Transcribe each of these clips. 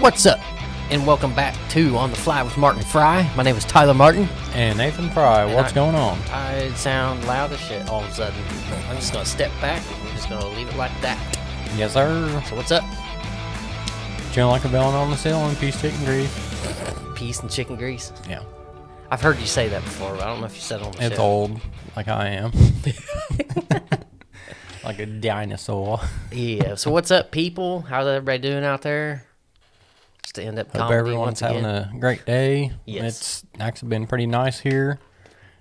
What's up? And welcome back to On the Fly with Martin Fry. My name is Tyler Martin. And Nathan Fry. What's going on? I sound loud as shit all of a sudden. I'm just going to step back and we're just going to leave it like that. Yes, sir. So what's up? Chilling like a villain on the ceiling. Peace, chicken grease. Peas and chicken grease? Yeah. I've heard you say that before, but I don't know if you said it on the show. It's old, like I am. Like a dinosaur. Yeah. So what's up, people? How's everybody doing out there? Just to end up Hope comedy everyone's once having again. a great day. Yes. It's actually been pretty nice here.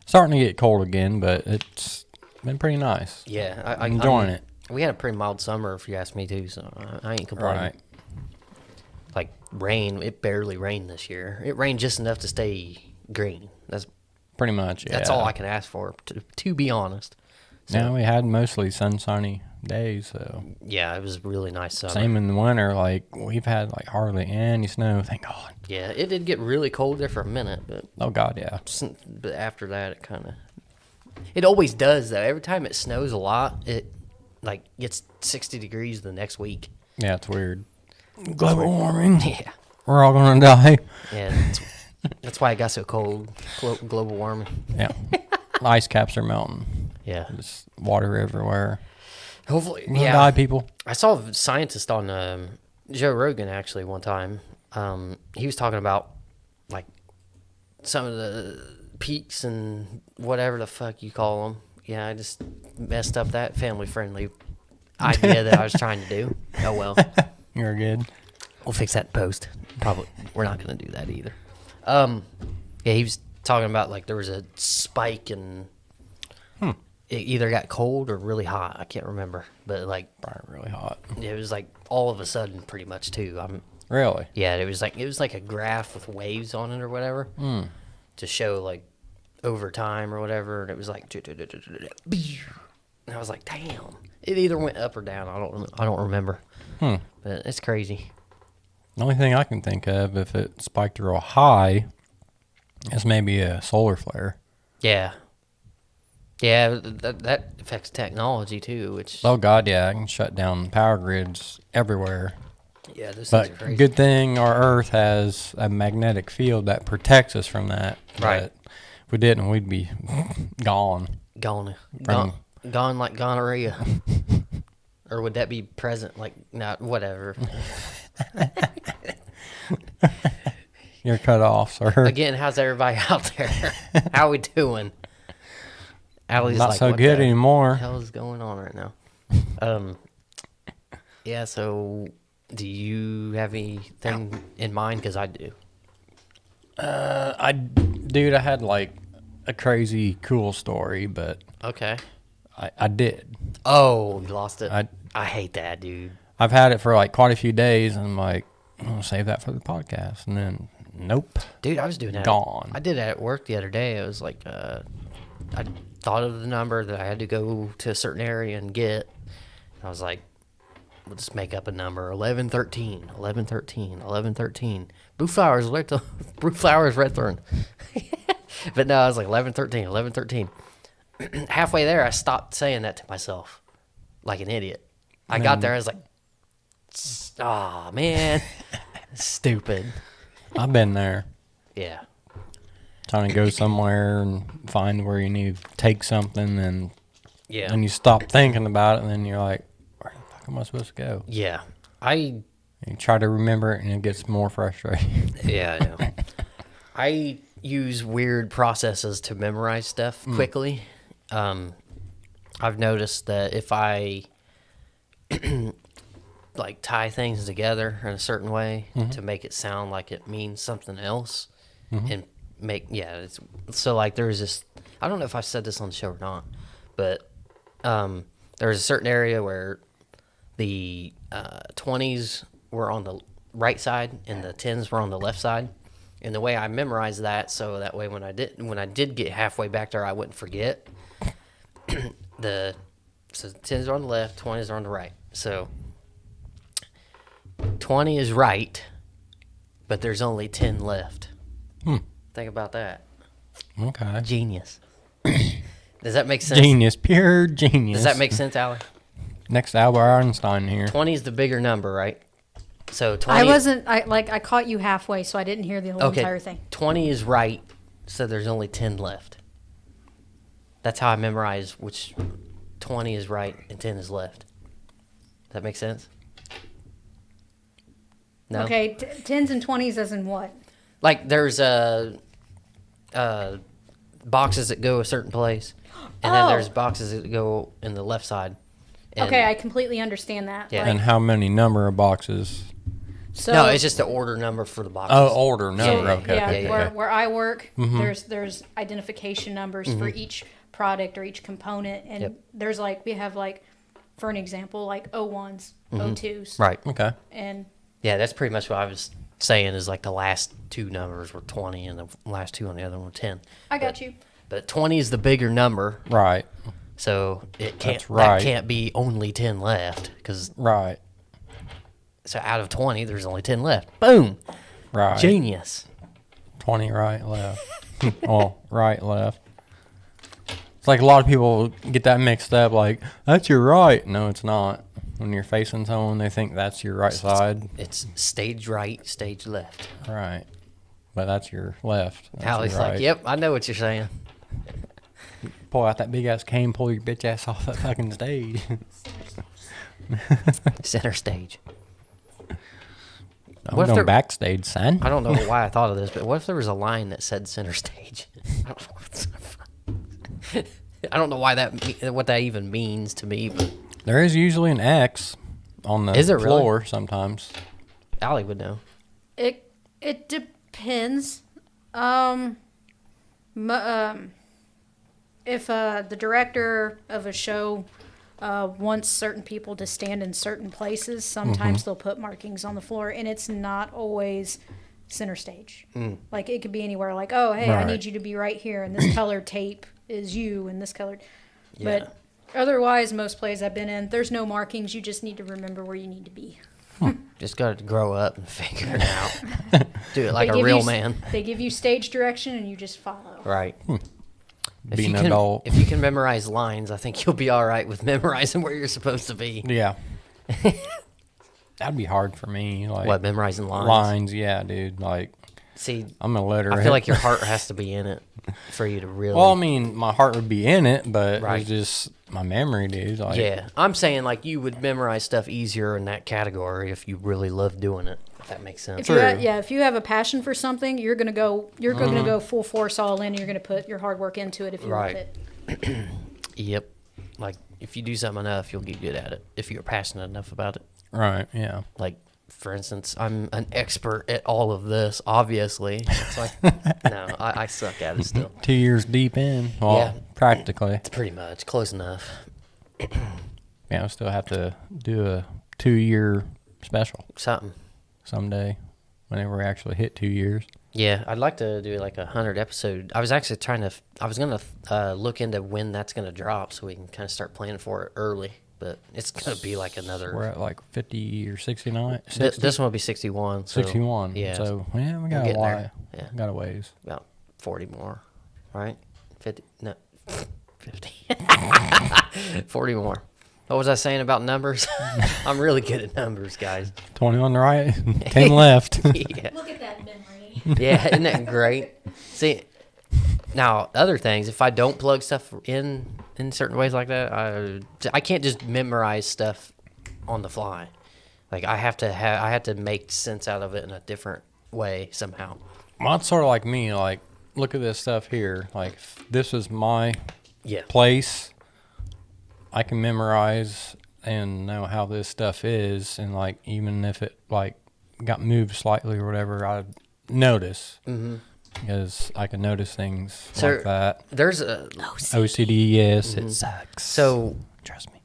Starting to get cold again, but it's been pretty nice. Yeah. I'm enjoying it. We had a pretty mild summer, if you ask me, too, so I ain't complaining. Right. Like rain, it barely rained this year. It rained just enough to stay green. That's Pretty much, yeah. That's all I can ask for, to be honest. So, Now we had mostly sunny days, so. yeah, it was really nice summer. Same in the winter, like we've had like hardly any snow, thank God. Yeah, it did get really cold there for a minute, but Oh God, yeah. but after that, it kind of... It always does, though. Every time it snows a lot, it like gets 60 degrees the next week. Yeah, it's weird. Global warming. Yeah. We're all gonna die. Yeah, that's why it got so cold. Global warming. Yeah. Ice caps are melting. Yeah. There's water everywhere. Hopefully, We're gonna yeah. die, people. I saw a scientist on Joe Rogan actually one time. He was talking about like some of the peaks and whatever the fuck you call them. Yeah, I just messed up that family-friendly idea that I was trying to do. Oh well, You're good. we'll fix that in post. Probably we're not gonna do that either. Yeah, he was talking about like there was a spike and it either got cold or really hot. I can't remember, but like Probably really hot. it was like all of a sudden, pretty much too. Really? Yeah, it was like a graph with waves on it or whatever to show like over time or whatever, and it was like, and I was like, damn, it either went up or down. I don't remember, but it's crazy. The only thing I can think of, if it spiked real high, is maybe a solar flare. Yeah, yeah, that affects technology too, which Oh God, yeah, I can shut down power grids everywhere. yeah, those things are But crazy. good thing our Earth has a magnetic field that protects us from that. Right. But if we didn't, we'd be gone. Gone From- like gonorrhea. Or would that be present? Like, not whatever. You're cut off, sir. Again, how's everybody out there? How we doing? Allie's Not like, so what good the anymore. hell is going on right now? Yeah, so do you have anything in mind? Because I do. Dude, I had like a crazy cool story, but Okay. I did. Oh, you lost it? I- I hate that, dude. I've had it for like quite a few days, and I'm like, I'm gonna save that for the podcast, and then nope, Dude, I was doing that. Gone. I did that at work the other day. It was like, I thought of the number that I had to go to a certain area and get. I was like, we'll just make up a number. 1113, 1113, 1113. Blue Flowers, Blue Flowers, Redthorn. But no, I was like 1113, 1113. Halfway there, I stopped saying that to myself like an idiot. I got there, I was like, oh, man. Stupid. I've been there. Yeah. Trying to go somewhere and find where you need to take something, and Yeah. then you stop thinking about it, and then you're like, where the fuck am I supposed to go? Yeah. And you try to remember it, and it gets more frustrating. Yeah, I know. I use weird processes to memorize stuff quickly. I've noticed that if I like tie things together in a certain way to make it sound like it means something else and make, it's, so like there's this, I don't know if I've said this on the show or not, but there's a certain area where the 20s were on the right side and the 10s were on the left side. And the way I memorized that, so that way when I did get halfway back there, I wouldn't forget. So 10s are on the left, 20s are on the right. So 20 is right, but there's only 10 left. Think about that. Okay. Genius. Does that make sense? Genius, pure genius. Does that make sense, Allie? Next Albert Einstein here. 20 is the bigger number, right? So 20. I caught you halfway, so I didn't hear the whole entire thing. 20 is right, so there's only 10 left. That's how I memorize which 20 is right and 10 is left. Does that make sense? No? Okay, 10s and 20s as in what? Like there's boxes that go a certain place, and then there's boxes that go in the left side. And Okay, I completely understand that. Yeah. And how many number of boxes? So, no, it's just the order number for the boxes. Oh, order number. Yeah, Okay. yeah, okay, yeah. okay. where I work, there's identification numbers for each product or each component, and Yep. there's like we have like, for an example, like O1s, O2s, Right. Okay. and Yeah, that's pretty much what I was saying. Is like the last two numbers were 20, and the last two on the other one were 10. I got you. But 20 is the bigger number, Right. so it can't. That's right. That can't be only 10 left, because Right. so out of 20, there's only 10 left. Boom, Right. genius. 20 right, left. Oh, right, left. It's like a lot of people get that mixed up. Like, that's your right. No, it's not. When you're facing someone, they think that's your right side. It's stage right, stage left. Right. But that's your left. That's Allie's your right. like, yep, I know what you're saying. Pull out that big ass cane, pull your bitch ass off that fucking stage. Center stage. I'm What if going they're- backstage, son. I don't know why I thought of this, but what if there was a line that said center stage? I don't know why what that even means to me, but There is usually an X on the Is it really? floor sometimes. Allie would know. It depends. If the director of a show wants certain people to stand in certain places, sometimes they'll put markings on the floor, and it's not always center stage. Like it could be anywhere. Like, oh, hey, I Right. need you to be right here, and this colored tape is you, and this colored. Yeah. But otherwise, most plays I've been in, there's no markings. You just need to remember where you need to be. Just got to grow up and figure it out. Do it like They a give real you- man. They give you stage direction, and you just follow. Right. If Being you an can, adult. if you can memorize lines, I think you'll be all right with memorizing where you're supposed to be. Yeah. That'd be hard for me. Like What, memorizing lines? lines, yeah, dude. Like See, I'm a letter. I feel like your heart has to be in it for you to really. Well, I mean, my heart would be in it, but Right. it's just my memory, dude. Like, yeah, I'm saying like you would memorize stuff easier in that category if you really love doing it. If that makes sense. If you if you have a passion for something, you're gonna go go full force all in. You're gonna put your hard work into it if you Right. love it. Yep. Like if you do something enough, you'll get good at it. If you're passionate enough about it. Right. Yeah. Like for instance, I'm an expert at all of this. Obviously, it's like no, I suck at it still. 2 years deep in. Well, Yeah. practically. Pretty much close enough. Yeah, I still have to do a 2-year special Something. someday. Whenever we actually hit 2 years. Yeah, I'd like to do like 100 episode. I was actually trying to. I was gonna look into when that's gonna drop so we can kind of start planning for it early. But it's gonna be like another. We're at like 50 or 69. This one will be 61. So 61. Yeah. So yeah, we got a getting while. there. Yeah. Got a ways. About 40 more, right? 50. No, 50. 40 more. What was I saying about numbers? I'm really good at numbers, guys. 20 on the right, 10 left. Yeah. Look at that memory. Yeah, isn't that great? See, now other things. If I don't plug stuff in certain ways like that, I can't just memorize stuff on the fly. Like I have to make sense out of it in a different way somehow. Well, it's sort of like me. Like, look at this stuff here. Like, if this is my Yeah. place. I can memorize and know how this stuff is, and like even if it like got moved slightly or whatever, I notice because I can notice things So like that. there's a OCD, yes, it sucks. so trust me.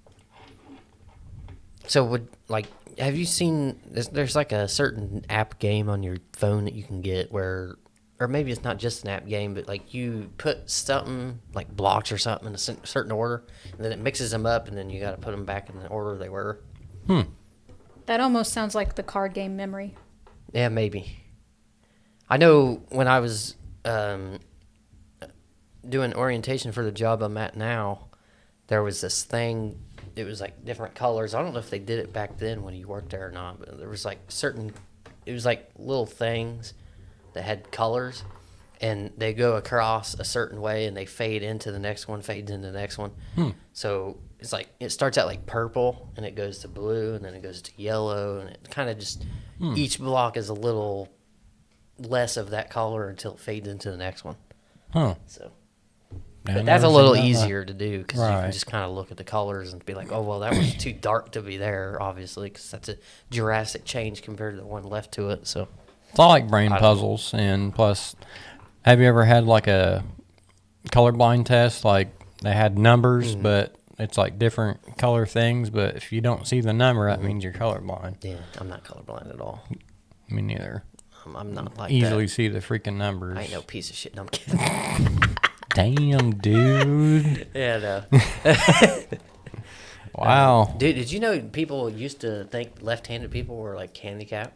so would like have you seen there's like a certain app game on your phone that you can get where or maybe it's not just an app game, but like you put something like blocks or something in a certain order, and then it mixes them up, and then you got to put them back in the order they were. That That almost sounds like the card game memory. Yeah, maybe. I know when I was doing orientation for the job I'm at now, there was this thing. It was like different colors. I don't know if they did it back then when you worked there or not, but there was like certain. It was like little things that had colors, and they go across a certain way, and they fade into the next one, fades into the next one. So it's like it starts out like purple, and it goes to blue, and then it goes to yellow, and it kind of just each block is a little less of that color until it fades into the next one. Huh. So Yeah, but I that's a never little seen that. easier to do because you Right. can just kind of look at the colors and be like, oh, well, that was too dark to be there, obviously, because that's a drastic change compared to the one left to it. So, It's all like brain I don't- puzzles, and plus, have you ever had like a colorblind test? Like they had numbers, but it's like different color things. But if you don't see the number, that means you're colorblind. yeah, I'm not colorblind at all. Me neither. I'm not like Easily that. see the freaking numbers. I ain't no piece of shit. No, I'm kidding. Damn, dude. Yeah, no. Wow. Dude, did you know people used to think left-handed people were like handicapped?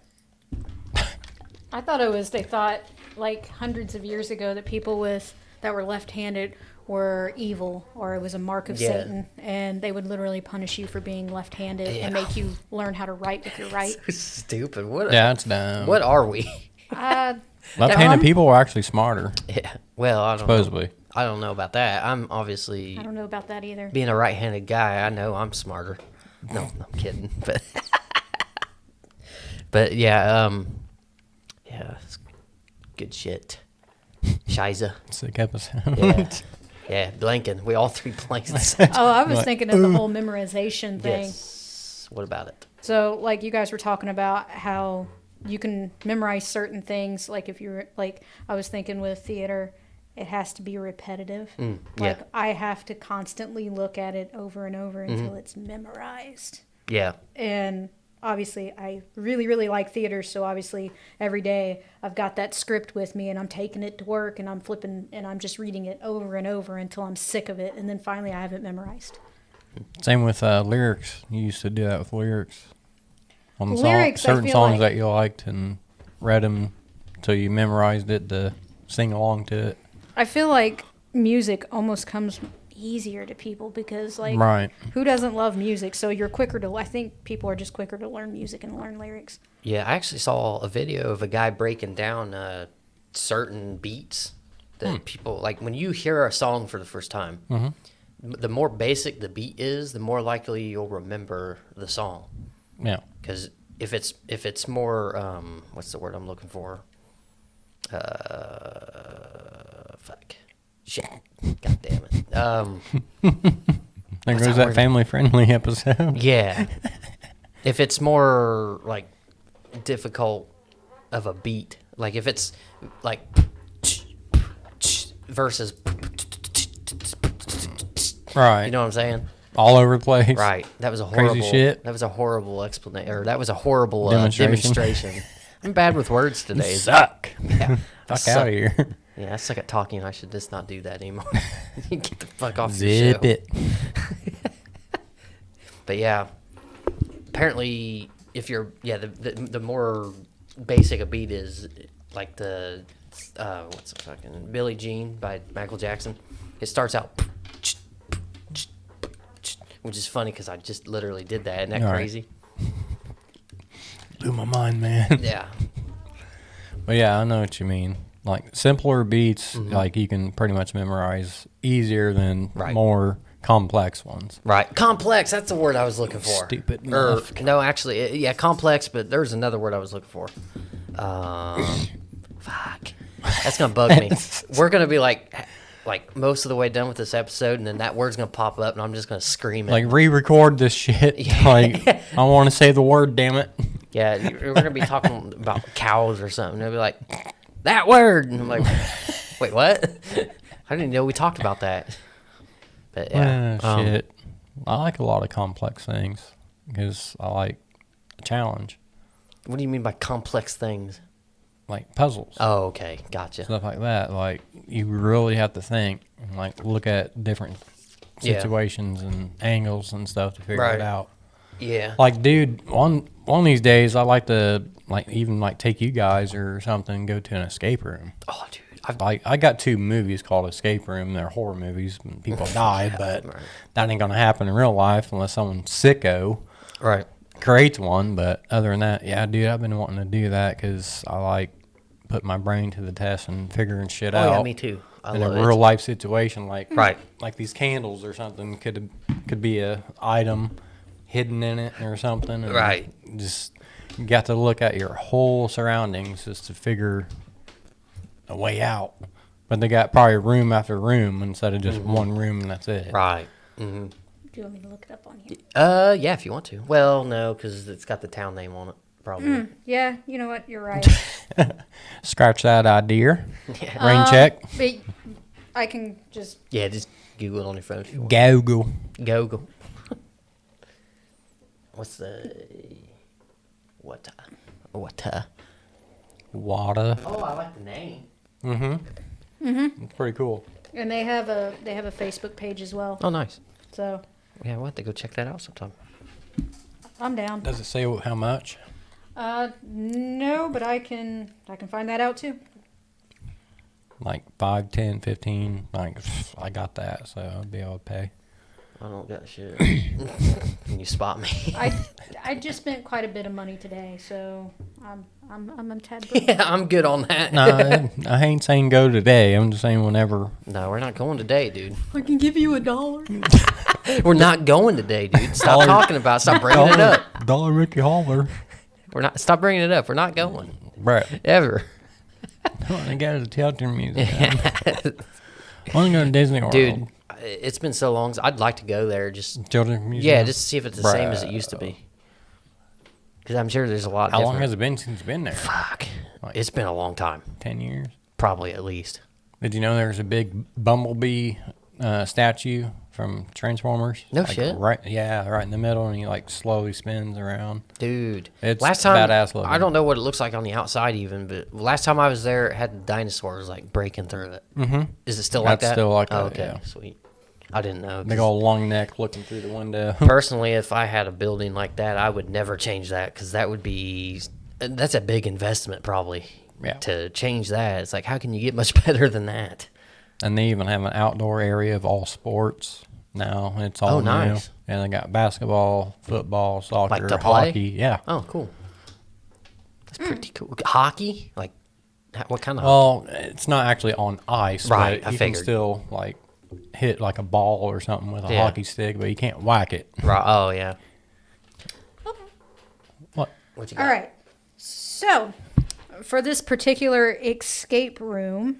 I thought they thought like hundreds of years ago that people that were left-handed were evil, or it was a mark of Yeah. Satan, and they would literally punish you for being left-handed Yeah. and make you learn how to write with your right. So stupid. What? Yeah, it's dumb. What are we? Left-handed dumb? people are actually smarter, Yeah. Well, I don't know. supposedly. I don't know about that. I'm obviously I don't know about that either. being a right-handed guy. I know I'm smarter. No, I'm kidding. But but yeah, yeah, it's good shit. Shiza. Sick episode. Yeah. Yeah, blanking. We all three blanked. Oh, I was What? thinking of the whole memorization thing. Yes. What about it? So, like, you guys were talking about how you can memorize certain things. Like, if you're, like, I was thinking with theater, it has to be repetitive. yeah. Like, I have to constantly look at it over and over until it's memorized. Yeah. And obviously, I really, really like theater. So, obviously, every day I've got that script with me and I'm taking it to work and I'm flipping and I'm just reading it over and over until I'm sick of it. And then finally, I have it memorized. Same with lyrics. You used to do that with lyrics. On the Lyrics, I certain feel songs like- that you liked and read them till you memorized it to sing along to it. I feel like music almost comes easier to people because, like, Right. who doesn't love music? So you're quicker to. I think people are just quicker to learn music and learn lyrics. Yeah, I actually saw a video of a guy breaking down certain beats that people like when you hear a song for the first time. The more basic the beat is, the more likely you'll remember the song. Yeah. Because if it's more what's the word I'm looking for? Fuck, shit, god damn it. There What's goes that that word? family-friendly episode. Yeah, if it's more like difficult of a beat, like if it's like versus, Right. you know what I'm saying? All over the place. Right. That was a Crazy horrible. shit. That was a horrible explanation, or that was a horrible Demonstration. demonstration. I'm bad with words today. Suck. Yeah. I Fuck suck. out of here. Yeah, I suck at talking. I should just not do that anymore. Get the fuck off the Zip show. it. But yeah, apparently, if you're the more basic a beat is, like the what's the fucking Billie Jean by Michael Jackson. It starts out, which is funny because I just literally did that. Isn't that All right. crazy? Blew my mind, man. Yeah. But yeah, I know what you mean. Like simpler beats, Mm-hmm. like you can pretty much memorize easier than Right. more complex ones. Right. Complex. That's the word I was looking for. Stupid Or, enough. no, actually, yeah, complex, but there's another word I was looking for. Fuck. That's going to bug me. We're going to be like most of the way done with this episode, and then that word's going to pop up, and I'm just going to scream it. Like re-record this shit. Like I want to say the word, damn it. Yeah, we're going to be talking about cows or something. They'll be like, that word. And I'm like, wait, what? I didn't know we talked about that. But yeah. Shit. I like a lot of complex things because I like a challenge, What do you mean by complex things? like puzzles. Oh, okay. Gotcha. Stuff like that. Like you really have to think and like look at different Yeah. situations and angles and stuff to figure Right. it out. Yeah. Like, dude, one one of these days, I like to even take you guys or something, go to an escape room. Oh, dude. I got 2 movies called Escape Room. They're horror movies. And people die, but that ain't gonna happen in real life unless someone sicko Right. creates one. But other than that, yeah, dude, I've been wanting to do that because I like put my brain to the test and figuring shit Oh, out. yeah, me too. I In a love it. real life situation, like Right. like these candles or something could be a item hidden in it or something. And Right. Just you got to look at your whole surroundings just to figure a way out. But they got probably room after room instead of just one room and that's it. Right. Do you want me to look it up on here? Yeah, if you want to. Well, no, because it's got the town name on it. Probably. Yeah, you know what? You're right. Scratch that idea. Yeah. Rain check. But I can just. Yeah, just Google it on your phone if you want. Google. Go. What's the what? Water. Oh, I like the name. It's pretty cool. And they have a Facebook page as well. Oh, nice. So Yeah, we'll have to go check that out sometime. I'm down. Does it say how much? No, but I can find that out too. Like 5, 10, 15. Like I got that, so I'll be able to pay. I don't got shit. Can you spot me? I just spent quite a bit of money today, so I'm a tad broke. Yeah, I'm good on that. No, I ain't saying go today. I'm just saying whenever. No, we're not going today, dude. I can give you $1. We're not going today, dude. Stop talking about it. Stop bringing it up. Dollar Ricky Holler. We're not. Stop bringing it up. We're not going Brett. ever, I got to children's museum. I want to go to Disney World. dude. It's been so long. I'd like to go there. Just Children's museum. yeah, just to see if it's the same as it used to be. Because I'm sure there's a lot. How long different. has it been since you've been there? Fuck. It's been a long time. 10 years. Probably at least. Did you know there's a big Bumblebee statue from Transformers? No shit. Right in the middle, and he slowly spins around. Dude, It's last time badass looking. I don't know what it looks like on the outside even, but last time I was there, it had the dinosaurs breaking through it. Mm-hmm. Is it still like That's that? still like Oh, that, okay, yeah. sweet. I didn't know. 'Cause Big old long neck looking through the window. personally, if I had a building like that, I would never change that because that's a big investment probably. Yeah. To change that, it's like how can you get much better than that? And they even have an outdoor area of all sports now. It's all Oh, new. nice. And they got basketball, football, soccer, to play? hockey. Yeah. Oh, cool. That's pretty cool. Hockey, what kind of? Well, it's not actually on ice, Right, but I you figured. can still hit like a ball or something with a Yeah. hockey stick, but you can't whack it. Right. Oh yeah. What? What you got? All right. So, for this particular escape room,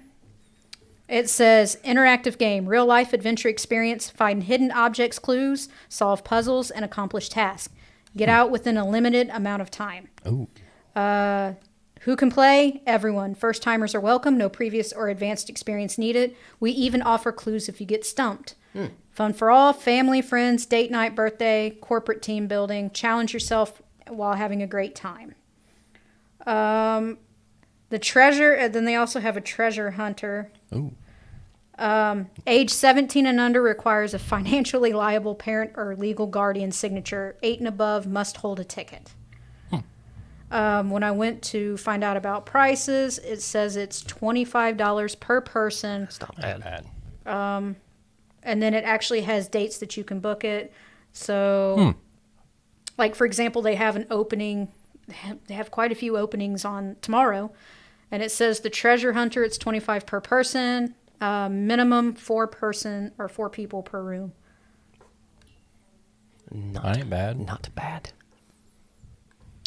it says interactive game, real life adventure experience, find hidden objects, clues, solve puzzles, and accomplish tasks. Get out within a limited amount of time. Ooh. Who can play? Everyone. First timers are welcome. No previous or advanced experience needed. We even offer clues if you get stumped. Fun for all. Family, friends, date night, birthday, corporate team building. Challenge yourself while having a great time. The treasure, and then they also have a treasure hunter. Ooh. Age 17 and under requires a financially liable parent or legal guardian signature. 8 and above must hold a ticket. When I went to find out about prices, it says it's $25 per person. It's not bad. Bad. And then it actually has dates that you can book it. So, like, for example, they have an opening. They have quite a few openings on tomorrow. And it says the treasure hunter, it's $25 per person. Minimum 4 people per room. That ain't bad. Not bad.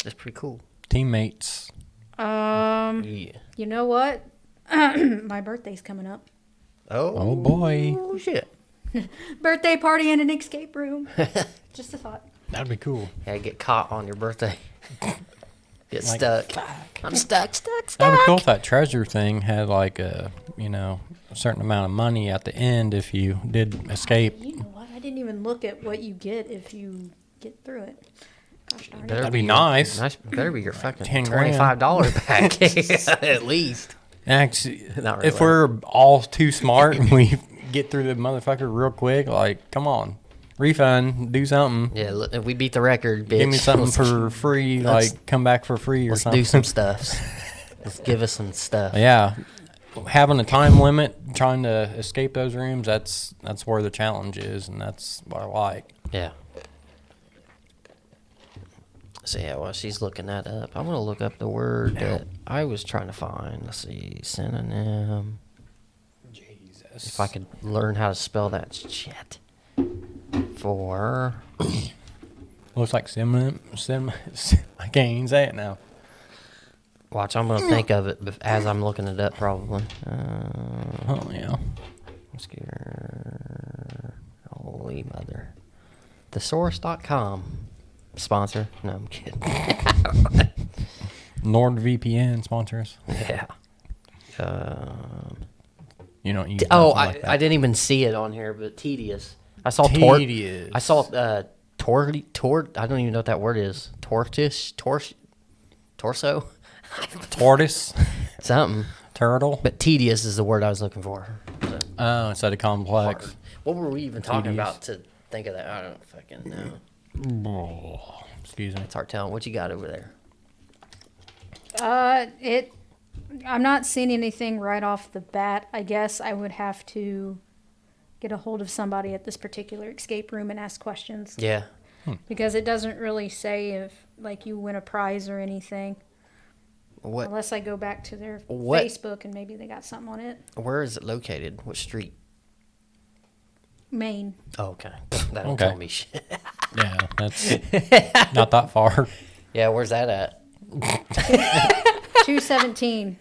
That's pretty cool. Teammates. Yeah. You know what? My birthday's coming up. Oh, boy. Oh shit. Birthday party in an escape room. Just a thought. That'd be cool. Yeah, get caught on your birthday. Get Like, stuck. I'm stuck. That'd be cool if that treasure thing had a certain amount of money at the end if you did escape. You know what? I didn't even look at what you get if you get through it. Gosh darn it. Better That'd be your- nice. Better be your fucking 10 grand. $25 back at least. Actually, Not really. if we're all too smart and we get through the motherfucker real quick, come on. refund, do something. Yeah, look, if we beat the record, bitch. Give me something Let's- for free, let's- like come back for free or Let's something. do some stuffs. Let's give us some stuff. Yeah, having a time limit, trying to escape those rooms, that's where the challenge is, and that's what I like. Yeah. So yeah, while she's looking that up, I'm gonna look up the word that I was trying to find. Let's see, synonym. Jesus. If I could learn how to spell that shit. For Looks like sim. I can't even say it now. watch, I'm gonna think of it as I'm looking it up. Probably. Oh yeah. Obscure. Holy mother. Thesaurus.com. Sponsor? No, I'm kidding. NordVPN sponsors. Yeah. You don't use. Oh, nothing like that. I didn't even see it on here, but tedious. I saw Tor. Tedious. I saw Tor. I don't even know what that word is. Torso. Tortoise, Something. turtle. But tedious is the word I was looking for. So, Oh, instead of complex. what were we even talking Tedious. about to think of that? I don't fucking know. Oh, excuse me. It's hard telling. What you got over there? I'm not seeing anything right off the bat. I guess I would have to get a hold of somebody at this particular escape room and ask questions Yeah. because it doesn't really say if like you win a prize or anything What? unless I go back to their What- Facebook and maybe they got something on it. Where is it located? What street? Maine. Oh, okay. That don't Okay. tell me shit. Yeah, that's not that far. Yeah, where's that at? 217.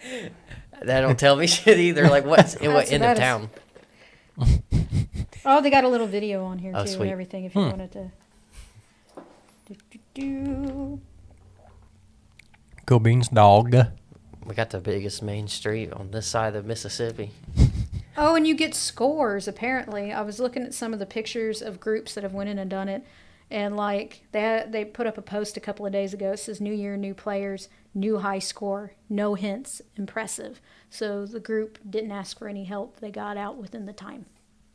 That don't tell me shit either. Like, what's in what That's end of about as- town? Oh, they got a little video on here Oh, too sweet. and everything if you wanted to. Do. Go Beans dog. We got the biggest main street on this side of Mississippi. Oh, and you get scores, apparently. I was looking at some of the pictures of groups that have went in and done it. And, like, they put up a post a couple of days ago. It says, New Year, new players, new high score, no hints, impressive. So the group didn't ask for any help. They got out within the time.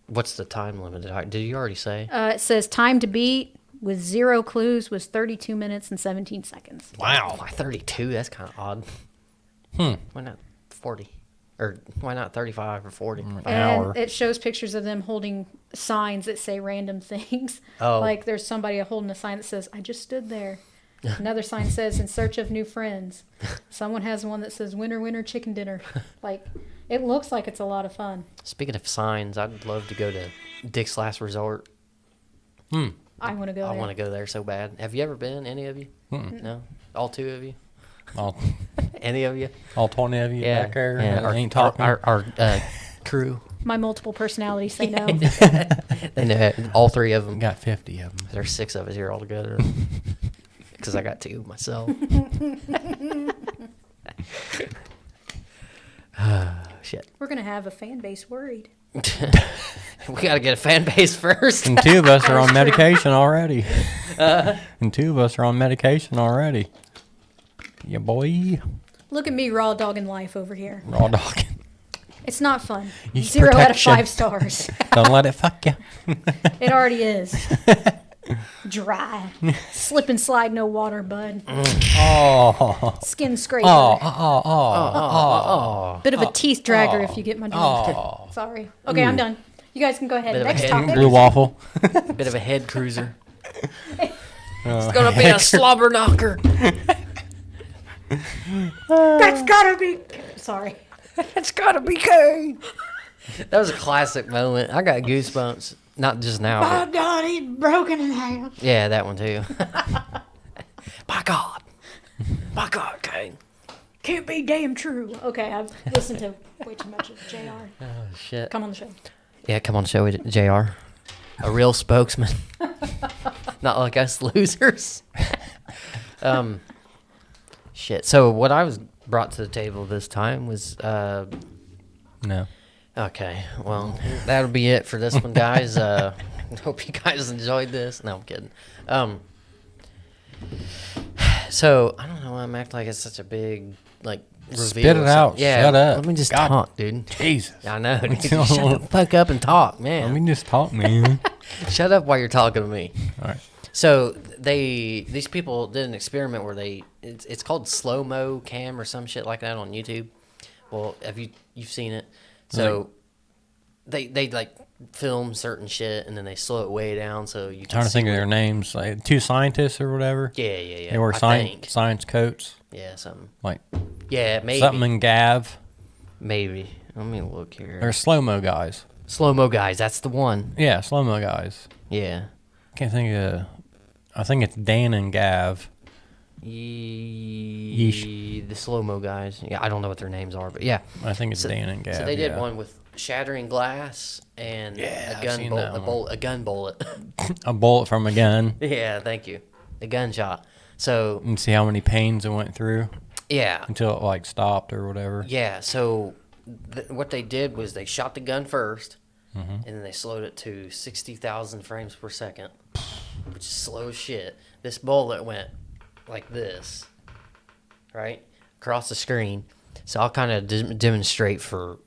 What's the time limit? Did you already say? It says time to beat with 0 clues was 32 minutes and 17 seconds. Wow. Why 32? That's kind of odd. Why not 40? Or why not 35 or 40? And Hour. it shows pictures of them holding signs that say random things. Oh. Like there's somebody holding a sign that says, I just stood there. Another sign says, in search of new friends. Someone has one that says, winner, winner, chicken dinner. Like, it looks like it's a lot of fun. Speaking of signs, I'd love to go to Dick's Last Resort. I want to go I there. want to go there so bad. Have you ever been? Any of you? No? All two of you? All, Any of you? all 20 of you back there our, ain't talking. Our crew. My multiple personalities say no. They know all three of them. got 50 of them. There's 6 of us here altogether. Because I got 2 myself. Shit. We're going to have a fan base worried. We got to get a fan base first. And 2 of us are on That's true. medication already. And 2 of us are on medication already. Yeah, boy. Look at me raw dogging life over here. Raw dog. It's not fun. Use 0 out of protection. 5 stars. Don't let it fuck you. It already is. Dry. Slip and slide, no water, bud. Oh. Skin scraper. Oh. Bit of a teeth dragger if you get my drift. Oh. Sorry. Okay, I'm done. You guys can go ahead. Bit of a Next head topic. Blue waffle. Bit of a head cruiser. It's going to be a slobber knocker. That's gotta be. Sorry. It's got to be Kane. That was a classic moment. I got goosebumps. Not just now. Oh But God, he's broken in half. yeah, that one too. My God. My God, Kane. Can't be damn true. Okay, I've listened to way too much of JR. Oh, shit. Come on the show. Yeah, come on the show, JR. A real spokesman. Not like us losers. Shit. So what I was brought to the table this time was No. okay. Well, that'll be it for this one, guys. Hope you guys enjoyed this. No, I'm kidding. So I don't know. I'm acting like it's such a big like reveal. Spit it or out. something. Yeah, Shut up. Let me just God. talk, dude. Jesus. I know. Dude, shut the fuck up and talk, Let man. me just talk, man. Shut up while you're talking to me. All right. So these people did an experiment where it's called slow mo cam or some shit like that on YouTube. Well, you've seen it? So they like film certain shit and then they slow it way down so you can Trying to see think of what- their names, like 2 scientists or whatever. Yeah. They were I think. science coats, Yeah, something. like Yeah, maybe. something in Gav. Maybe. Let me look here. They're slow mo guys. Slow mo guys. That's the one. Yeah, slow mo guys. Yeah. Can't think of. I think it's Dan and Gav. The slow mo guys. Yeah, I don't know what their names are, but yeah. I think it's So- Dan and Gav. So they did yeah. one with shattering glass and Yeah, a I've gun seen bullet. that A gun bullet. A bullet from a gun, Yeah, thank you. The gunshot. So and see how many pains it went through yeah, until it like stopped or whatever. yeah. So what they did was they shot the gun 1st, Mm-hmm. and then they slowed it to 60,000 frames per second, which is slow as shit. This bullet went like this, right across the screen. So I'll kind of demonstrate for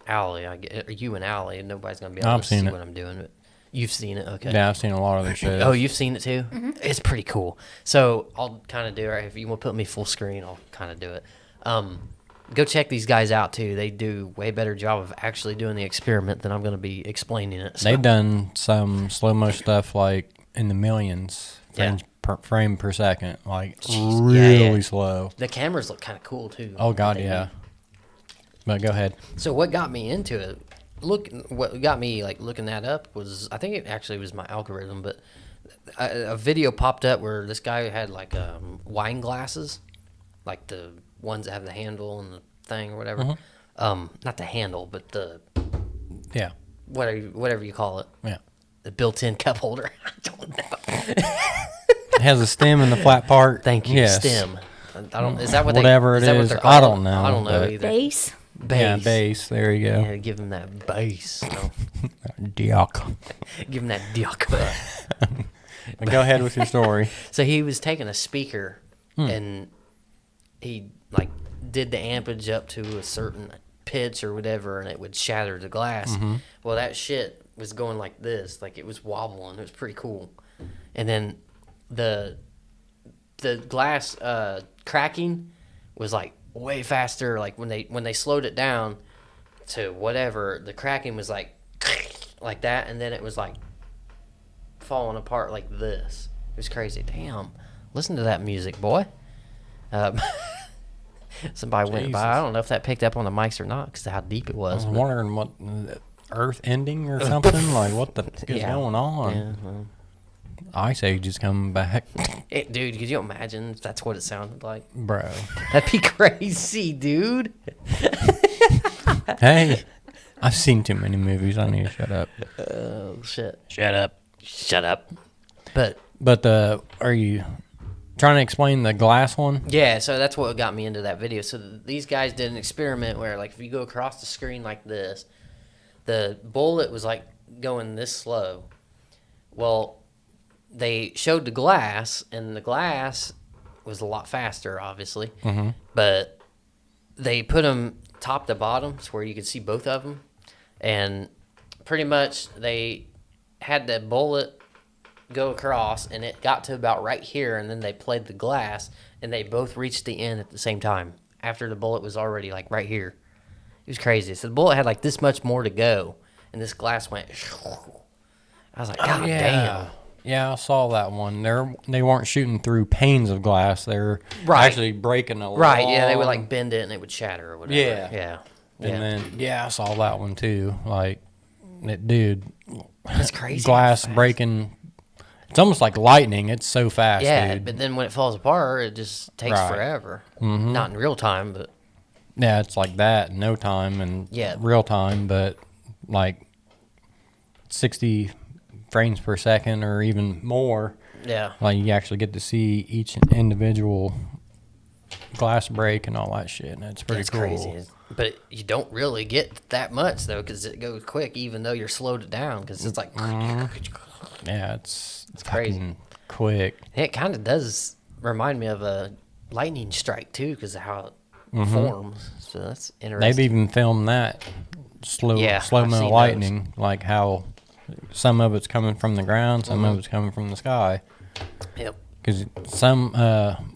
Allie. You and Allie, and nobody's gonna be able I've to see seen it. what I'm doing. But you've seen it, okay? Yeah, I've seen a lot of their shows. Oh, you've seen it too? It's pretty cool. So I'll kind of do it. If you want to put me full screen, I'll kind of do it. Go check these guys out too. They do way better job of actually doing the experiment than I'm going to be explaining it. So, They've done some slow mo stuff like in the millions Yeah. frame per second, like Jeez, yeah. really slow. the cameras look kind of cool too. Oh God, They- yeah. But go ahead. So what got me into it? What got me like looking that up was I think it actually was my algorithm, but a video popped up where this guy had like wine glasses, like the ones that have the handle and the thing or whatever. Not the handle, but the Yeah, whatever you call it, yeah. the built-in cup holder. I don't know. It has a stem in the flat part. Thank you, Yes. stem. I don't. Is that what Whatever is it that what is, they're I called? don't know, I don't know but- either. Base. Yeah, Bass. base. There you go. Yeah, give him that bass. No. Diok. Give him that dick. Go ahead with your story. So he was taking a speaker and he like did the ampage up to a certain pitch or whatever, and it would shatter the glass. Well, that shit was going like this, like it was wobbling. It was pretty cool. And then the glass cracking was like way faster. Like when they slowed it down to whatever, the cracking was like that, and then it was like falling apart like this. It was crazy. Damn. Listen to that music, boy. Somebody went by. I don't know if that picked up on the mics or not because of how deep it I was. was but- wondering what Earth ending or something. Like what the fuck is Yeah. going on? Yeah, well. Ice Age is coming back, Dude, could you imagine if that's what it sounded like? bro. That'd be crazy, dude. Hey, I've seen too many movies. I need to shut up. Oh, shit. Shut up. Shut up. But, But are you trying to explain the glass one? yeah, so that's what got me into that video. So these guys did an experiment where, like, if you go across the screen like this, the bullet was, like, going this slow. Well, they showed the glass, and the glass was a lot faster, obviously. Mm-hmm. But they put them top to bottom, so where you could see both of them. And pretty much they had the bullet go across, and it got to about right here, and then they played the glass, and they both reached the end at the same time after the bullet was already, like, right here. It was crazy. So the bullet had, like, this much more to go, and this glass went... I was like, God damn. Yeah, I saw that one. They weren't shooting through panes of glass. They're Right. actually breaking a Right, yeah, they would, long- like, bend it, and it would shatter or whatever. Yeah. Yeah. And then I saw that one too. Like, dude, That's crazy. glass how fast. breaking. It's almost like lightning. It's so fast, Yeah, dude. but then when it falls apart, it just takes Right. forever. Not in real time, but Yeah, it's like that in no time and Yeah. real time, but like 60 frames per second or even more. yeah. Like you actually get to see each individual glass break and all that shit, and it's pretty It's cool. crazy. But you don't really get that much, though, because it goes quick, even though you're slowed it down, because it's like... Yeah, it's crazy. fucking quick. It kind of does remind me of a lightning strike too, because of how it forms. So that's interesting. They've even filmed that slow Yeah, slow I've mo seen lightning, like how some of it's coming from the ground, some of it's coming from the sky. Yep. Because some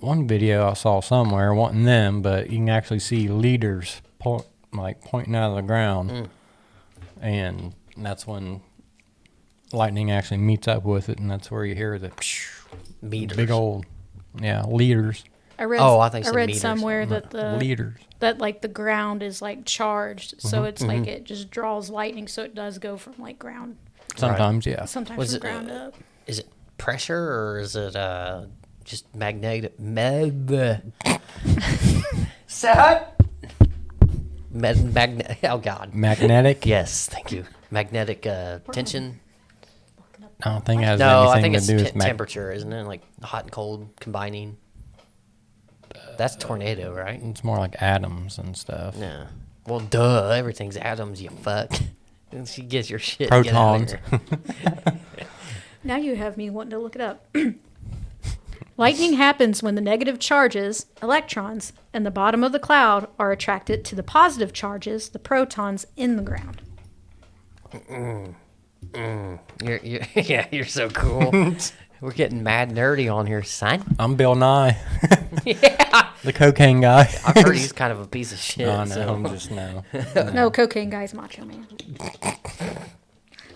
one video I saw somewhere wasn't them, but you can actually see leaders pointing out of the ground, and that's when lightning actually meets up with it, and that's where you hear the Meters. big old leaders. I read. Oh, I think I said read meters. somewhere that Leaders. that like the ground is like charged, so it's like it just draws lightning, so it does go from like ground, Sometimes, yeah. sometimes Was from it, ground up. Is it pressure or is it just magnetic? Oh God. Magnetic. Yes, thank you. Magnetic tension. I don't think it has No, I anything think to it's do with temperature, isn't it? Like hot and cold combining. That's tornado, right? It's more like atoms and stuff. Yeah. Well, duh. Everything's atoms. You fuck. She gets your shit. Get out of Protons. here. Now you have me wanting to look it up. Lightning happens when the negative charges, electrons, in the bottom of the cloud are attracted to the positive charges, the protons, in the ground. You're yeah. You're so cool. We're getting mad nerdy on here, son. I'm Bill Nye, Yeah. the cocaine guy. I've heard he's kind of a piece of shit. I know, so- I'm just no. No, cocaine guy's Macho Man.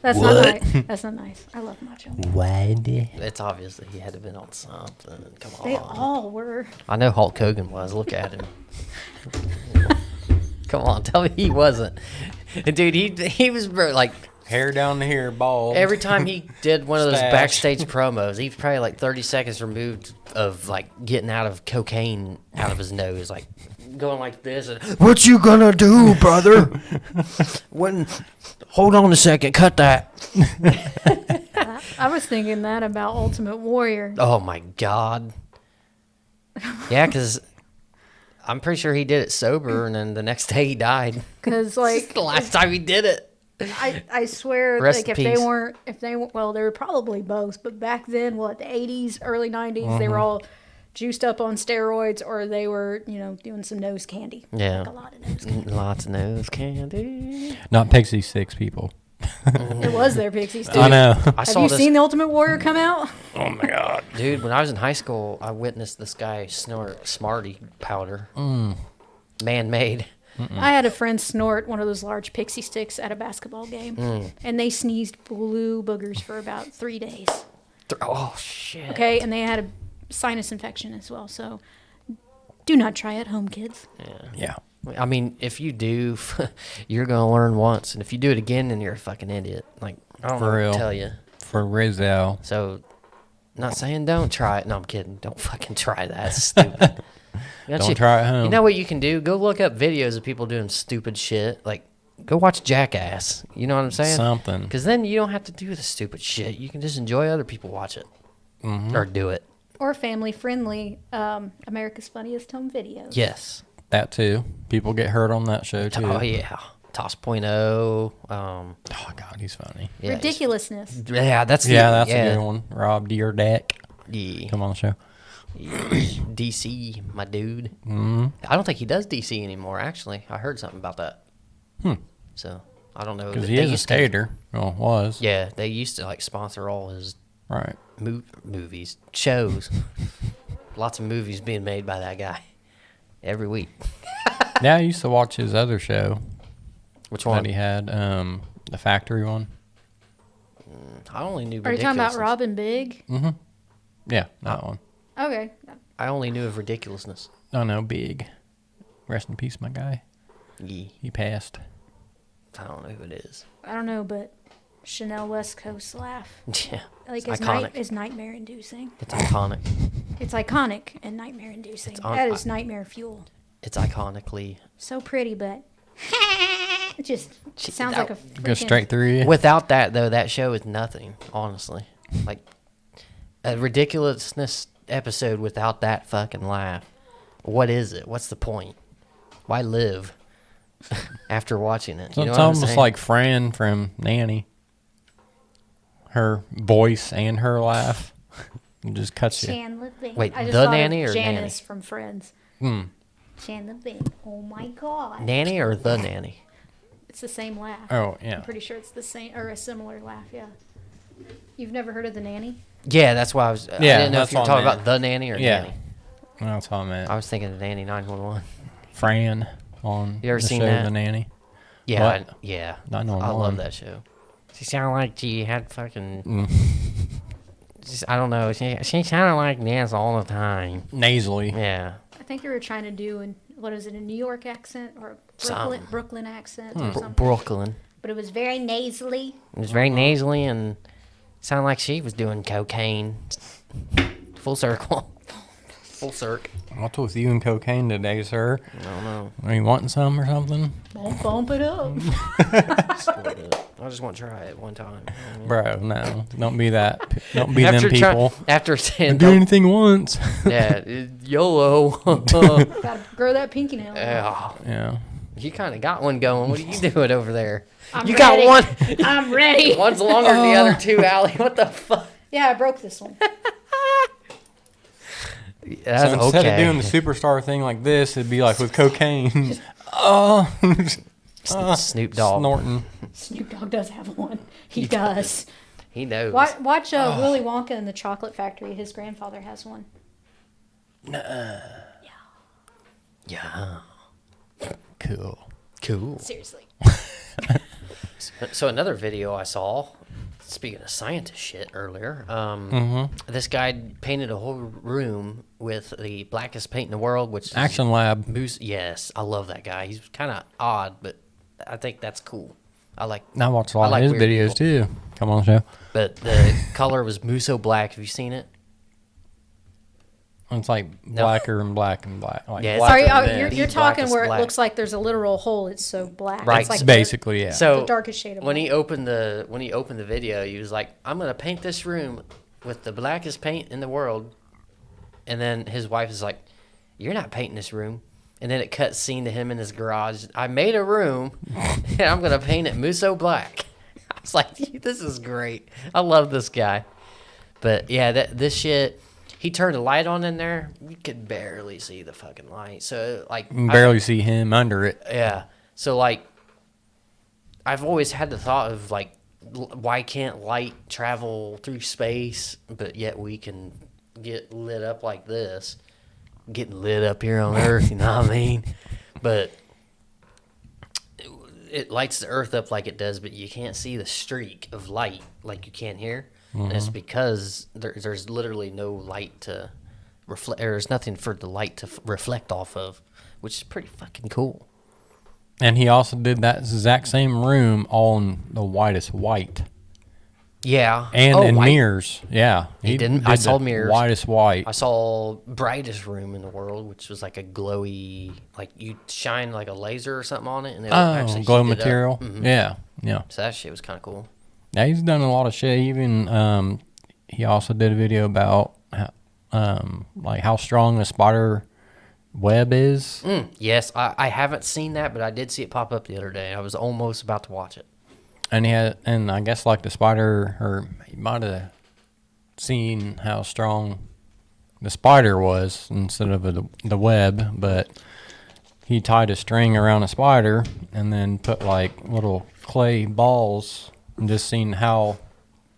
That's not nice. That's not nice. I love Macho Man. What? It's obvious that he had to have been on something. Come on. They all were. I know Hulk Hogan was. Look at him. Come on, tell me he wasn't. Dude, he was like Hair down to here, bald. every time he did one of those Stash. backstage promos, he was probably like 30 seconds removed of like getting out of cocaine out of his nose, like going like this. And, what you gonna do, brother? When? Hold on a second. Cut that. I was thinking that about Ultimate Warrior. Oh my God. Yeah, because I'm pretty sure he did it sober, and then the next day he died. Because, like, The last time he did it. I swear, Rest like, in if they peace. weren't, well, they were probably both, but back then, what, the 80s, early 90s, they were all juiced up on steroids, or they were, doing some nose candy. Yeah. Like a lot of nose candy. Lots of nose candy. Not Pixie Sticks, people. It was their Pixie Stick. I know. I Have saw you this. seen the Ultimate Warrior come out? Oh my God. Dude, when I was in high school, I witnessed this guy snort Smartie powder. Man-made. I had a friend snort one of those large Pixie Sticks at a basketball game, and they sneezed blue boogers for about 3 days. Oh, shit. Okay, and they had a sinus infection as well, so do not try at home, kids. Yeah. I mean, if you do, you're going to learn once. And if you do it again, then you're a fucking idiot. Like, I don't For know what real. to tell you. For Rizzo. So, not saying don't try it. No, I'm kidding. Don't fucking try that. It's stupid. Don't try it at home. You know what you can do? Go look up videos of people doing stupid shit. Like, go watch Jackass. You know what I'm saying? Something. Because then you don't have to do the stupid shit. You can just enjoy other people watch it. Or do it. Or family-friendly America's Funniest Home Videos. Yes. That too. People get hurt on that show too. Oh, yeah. Toss.0. Oh God, he's funny. Yeah, Ridiculousness. Yeah, that's the, Yeah, that's a good one. Rob Deerdeck. Yeah. Come on the show. DC, my dude. I don't think he does DC anymore, actually. I heard something about that. So, I don't know. Because They he is a used to- skater. Well, was. Yeah, they used to, like, sponsor all his Right. movies, shows. Lots of movies being made by that guy every week. Yeah, I used to watch his other show Which that one? he had, the factory one. I only knew Are you talking about Ridiculousness. Robin Big? Yeah, that one. Okay. I only knew of Ridiculousness. Oh no, big. Rest in peace, my guy. Yeah, He passed. I don't know who it is. I don't know, but Chanel West Coast laugh. Yeah, Like, it's is, iconic. is nightmare-inducing. It's iconic. It's iconic and nightmare-inducing. It's on- That is nightmare fuel. It's iconically. So pretty, but it just sounds that- like a Go freaking- straight through you. Without that, though, that show is nothing, honestly. Like, a ridiculousness episode without that fucking laugh. What is it? What's the point? Why live after watching it? So You know it's what I'm almost saying? like Fran from Nanny. Her voice and her laugh. It just cuts you. Chandler Bing. Wait, I just the thought of nanny or Janice from Friends. Hmm. Chandler Bing. Oh my god. Nanny or the nanny? It's the same laugh. Oh yeah. I'm pretty sure it's the same or a similar laugh. Yeah. You've never heard of the nanny? Yeah, that's why I was. I Yeah, didn't know if that's you were what I talking meant. about the nanny or Yeah. nanny. That's what I meant. I was thinking of Nanny 911. Fran on You ever the seen show that? The Nanny. Yeah, What? yeah. 911. I love that show. She sounded like she had fucking. Mm. I don't know. She sounded like this all the time. Nasally. Yeah. I think they were trying to do what is it, a New York accent or a Something. Brooklyn accent Hmm. or something. Brooklyn. But it was very nasally. It was very nasally and sounded like she was doing cocaine. Full circle. Full circ. What's with you and cocaine today, sir? I don't know. Are you wanting some or something? Bump it up. I just want to try it one time. Bro, no. Don't be that. Don't be them After people. after saying, Do anything once. yeah, YOLO. Gotta grow that pinky nail. Yeah. Yeah. You kind of got one going. What are you doing over there? I'm You ready. got one. I'm ready. One's longer than the other two, Allie. What the fuck? Yeah, I broke this one. That's So instead okay. of doing the superstar thing like this, it'd be like with cocaine. Oh, Snoop Dogg. snorting. Snoop Dogg does have one. He does. He knows. Watch Willy Wonka and the Chocolate Factory. His grandfather has one. Yeah. Cool. Cool. Seriously. So another video I saw, speaking of scientist shit earlier, this guy painted a whole room with the blackest paint in the world, which is Action Lab. Moose. Yes, I love that guy. He's kind of odd, but I think that's cool. I like. I watched a lot I like of his weird videos people. too. Come on, show. But the color was Muso Black. Have you seen it? It's like blacker and black and black. Like Yeah, it's blacker Sorry, than- you're The talking blackest where black. it looks like there's a literal hole. It's so black. Right, It's like basically, yeah. So the darkest shade of when black. he opened the video, he was like, "I'm gonna paint this room with the blackest paint in the world," and then his wife is like, "You're not painting this room." And then it cuts scene to him in his garage. I made a room, and I'm gonna paint it Muso Black. I was like, "This is great. I love this guy." But yeah, this shit. He turned a light on in there. You could barely see the fucking light. So like, You can barely see him under it. yeah. So like, I've always had the thought of like, why can't light travel through space, but yet we can get lit up like this, getting lit up here on Earth. You know what I mean? But it lights the Earth up like it does, but you can't see the streak of light like you can here. And it's because there's literally no light to reflect. There's nothing for the light to reflect off of, which is pretty fucking cool. And he also did that exact same room all in the whitest white. Yeah. And Oh, in white. mirrors. Yeah. He didn't? I did saw the mirrors. Whitest white. I saw brightest room in the world, which was like a glowy, like you shine like a laser or something on it, and it would actually Oh, glow heat it up. material. Mhm. Yeah. Yeah. So that shit was kind of cool. Yeah, he's done a lot of shit. Even he also did a video about like how strong the spider web is. Yes, I haven't seen that, but I did see it pop up the other day. I was almost about to watch it. And and I guess like the spider, or he might have seen how strong the spider was instead of the web, but he tied a string around a spider and then put like little clay balls and just seen how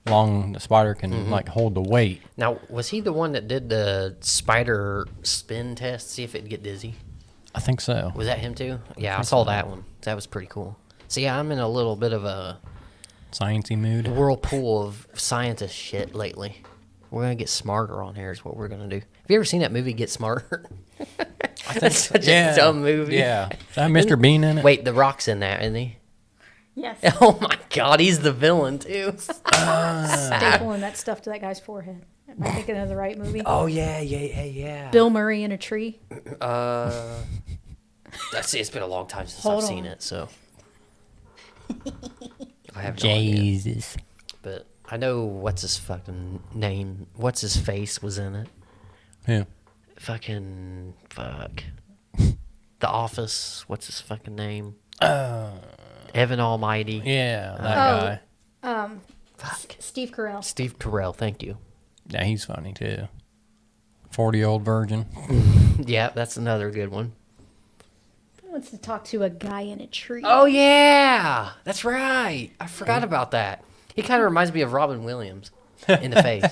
long the spider can like hold the weight. Now, was he the one that did the spider spin test, see if it'd get dizzy? I think so. Was that him too? Yeah, I saw that one. That was pretty cool. See, I'm in a little bit of a Sciencey mood. whirlpool of scientist shit lately. We're gonna get smarter on here is what we're gonna do. Have you ever seen that movie Get Smarter? That's such a dumb movie. Yeah. Is that Mr. Bean in it? Wait, The Rock's in that, isn't he? Yes. Oh my god, he's the villain too. Stapling that stuff to that guy's forehead. Am I thinking of the right movie? Oh yeah. Bill Murray in a tree. That's it's been a long time since Hold I've seen on. it, so I have no idea. Jesus. But I know what's his fucking name. What's his face was in it. Yeah. Fucking fuck. The Office. What's his fucking name? Evan Almighty. Yeah, that Oh. guy. Fuck. Steve Carell. Steve Carell. Thank you. Yeah, he's funny too. 40-year-old virgin. Yeah, that's another good one. He wants to talk to a guy in a tree. Oh yeah, that's right. I forgot about that. He kind of reminds me of Robin Williams in the face.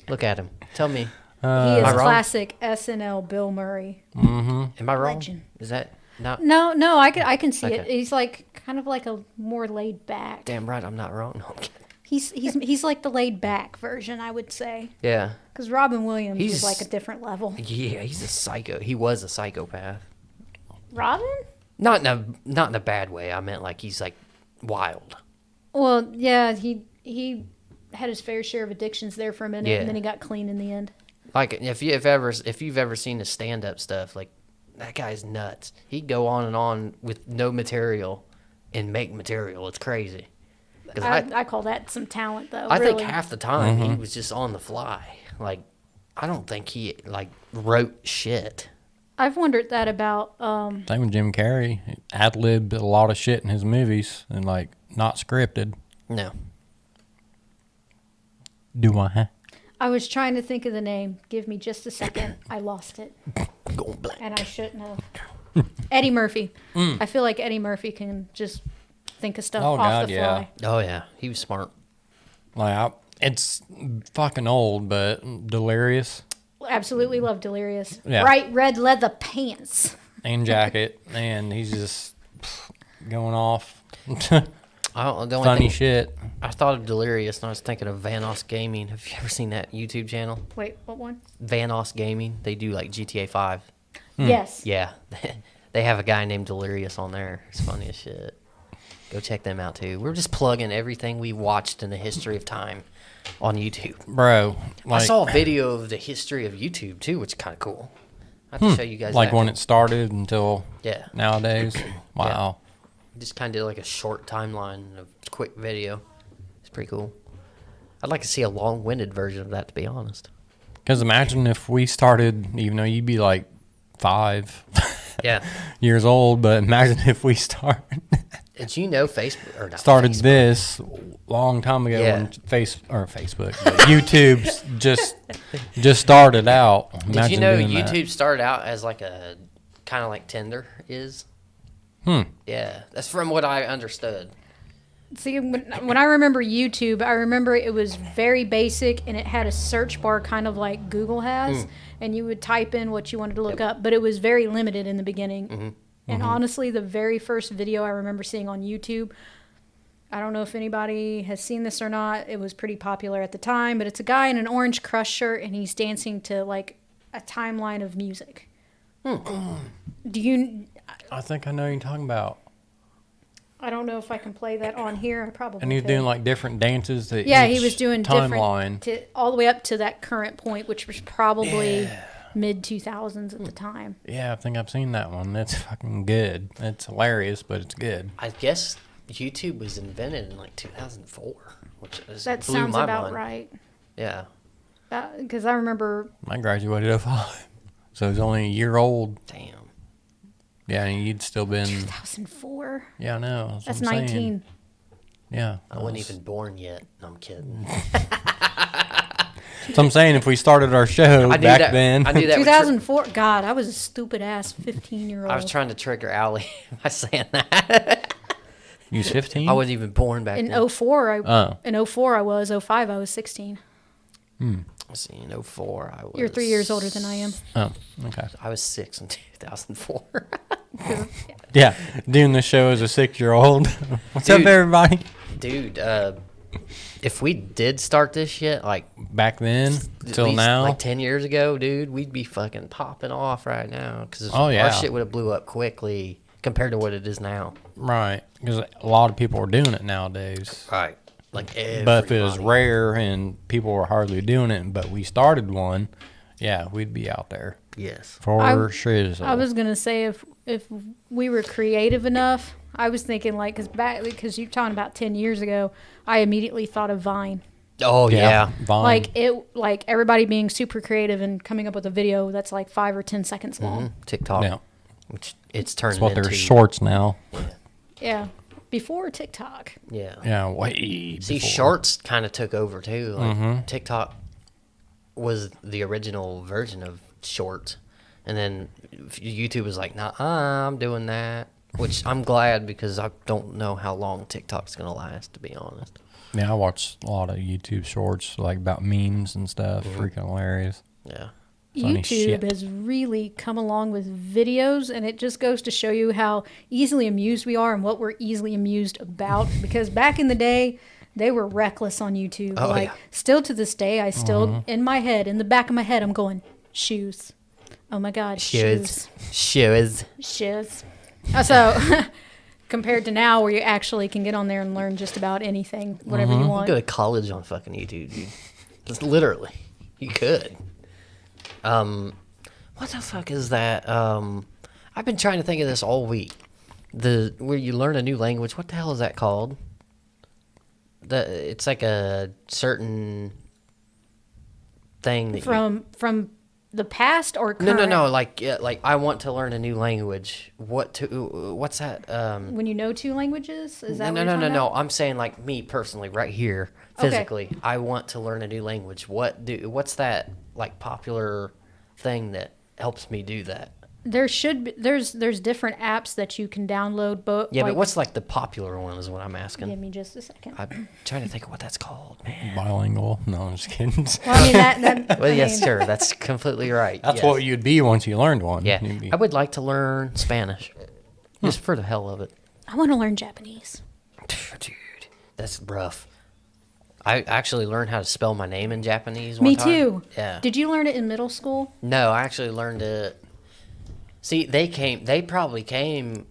Look at him. Tell me, He is am I wrong? classic SNL Bill Murray. am I wrong? Legend. Is that not? No, I can see it. Okay. He's like kind of like a more laid back. Damn right, I'm not wrong. No, I'm kidding. He's like the laid back version, I would say. Yeah, Because Robin Williams He's- is like a different level. yeah, he's a psycho. He was a psychopath. Robin? Not in a bad way. I meant like he's like wild. Well, yeah, he had his fair share of addictions there for a minute, Yeah. and then he got clean in the end. Like if you've ever seen his stand up stuff, like that guy's nuts. He'd go on and on with no material and make material. It's crazy. 'Cause I call that some talent, though. I think really. half the time he was just on the fly. Like I don't think he like wrote shit. I've wondered that about. Same with Jim Carrey. Ad-libbed a lot of shit in his movies and like not scripted. No. Do I? I was trying to think of the name. Give me just a second. I lost it, Going blank. and I shouldn't have. Eddie Murphy. I feel like Eddie Murphy can just think of stuff Oh, off God, the yeah. fly. Oh yeah, he was smart. It's fucking old, but delirious Absolutely love Delirious. Yeah. Bright red leather pants. and jacket, and he's just going off. I don't. The only Funny thing, shit. I thought of Delirious, and I was thinking of Vanos Gaming. Have you ever seen that YouTube channel? Wait, what one? Vanos Gaming. They do like GTA 5. Yes. Yeah, they have a guy named Delirious on there. It's funny as shit. Go check them out too. We're just plugging everything we watched in the history of time on YouTube. Bro, like, I saw a video of the history of YouTube too, which is kind of cool. I have to show you guys. like that. when it started until Yeah, nowadays. Wow. just kind of did like a short timeline of quick video. It's pretty cool. I'd like to see a long-winded version of that, to be honest. Because imagine if we started, even though you'd be like 5 Yeah. years old, but imagine if we started Did you know Facebook or not started Facebook. this long time ago Yeah. when Facebook, but YouTube's just started out. Did you Imagine know doing that. YouTube started out as like a kind of like Tinder is? Yeah, that's from what I understood. See, when I remember YouTube, I remember it was very basic and it had a search bar kind of like Google has, and you would type in what you wanted to look up, but it was very limited in the beginning. And honestly, the very first video I remember seeing on YouTube, I don't know if anybody has seen this or not. It was pretty popular at the time, but it's a guy in an orange Crush shirt and he's dancing to like a timeline of music. Do you? I think I know what you're talking about. I don't know if I can play that on here. I probably And he was could. doing like different dances. That Yeah, he each was doing timeline. different to all the way up to that current point, which was probably mid 2000s at the time. Yeah, I think I've seen that one. That's fucking good. It's hilarious, but it's good. I guess YouTube was invented in like 2004, which is That blew sounds my about mind. right. Yeah. Because I remember, I graduated at 5, so he's only a year old. Damn. Yeah, and you'd still been. 2004. Yeah, I know. That's what I'm 19. saying. Yeah, I wasn't even born yet. No, I'm kidding. So I'm saying if we started our show I knew back that. then, I knew that. would 2004. God, I was a stupid ass 15-year-old. I was trying to trigger Allie by saying that. you was 15. I wasn't even born back in then. 04. Oh. In 04 I was. 05 I was 16. Let's see, in 04, I was. You're 3 years older than I am. Oh, okay. I was 6 in 2004. Yeah, doing the show as a 6-year-old. What's up, Dude. everybody? Dude, if we did start this shit like Back then at till least, now, like 10 years ago, dude, we'd be fucking popping off right now because Oh, yeah. our shit would have blew up quickly compared to what it is now. right? Because a lot of people are doing it nowadays. Right. Like everybody. But if it was rare and people were hardly doing it, but we started one, yeah, we'd be out there Yes. for sure. I was gonna say if we were creative enough, I was thinking like because you're talking about 10 years ago, I immediately thought of Vine. Oh, yeah. Vine. Like everybody being super creative and coming up with a video that's like 5 or 10 seconds long. TikTok. Yeah. Which it's turned That's what into. they're shorts now. Yeah, before TikTok. Yeah. Yeah, way See, before. shorts kind of took over too. Like TikTok was the original version of shorts, and then YouTube was like, "Nah, I'm doing that," which I'm glad because I don't know how long TikTok's gonna last, to be honest. Yeah, I watch a lot of YouTube shorts like about memes and stuff. Freaking hilarious. Yeah. Funny YouTube shit. has really come along with videos, and it just goes to show you how easily amused we are and what we're easily amused about. Because back in the day, they were reckless on YouTube. Oh, like, yeah. still to this day, I still, in my head, in the back of my head, I'm going, shoes. Oh my God, shoes. Shoes. Shoes. So, compared to now, where you actually can get on there and learn just about anything, whatever you You want. go to college on fucking YouTube, dude. Just literally, you could. What the fuck is that? I've been trying to think of this all week. Where you learn a new language. What the hell is that called? It's like a certain thing that From the past or No, current? no. Like I want to learn a new language. What's that? When you know two languages? Is that No, what no, you're no, talking no. about? I'm saying like me personally, right here, Okay. physically. I want to learn a new language. What's that like popular thing that helps me do that? There should be, there's different apps that you can download, but Yeah, like, but what's like the popular one is what I'm asking. give me just a second. I'm trying to think of what that's called, man. Bilingual. No, I'm just kidding. Well, I mean that Well, I yes, mean, sure. That's completely right. That's yes. what you'd be once you learned one. Yeah, You'd be- I would like to learn Spanish, just for the hell of it. I want to learn Japanese. Dude, that's rough. I actually learned how to spell my name in Japanese. Me One time. too. Yeah. Did you learn it in middle school? No, I actually learned it. See, they probably came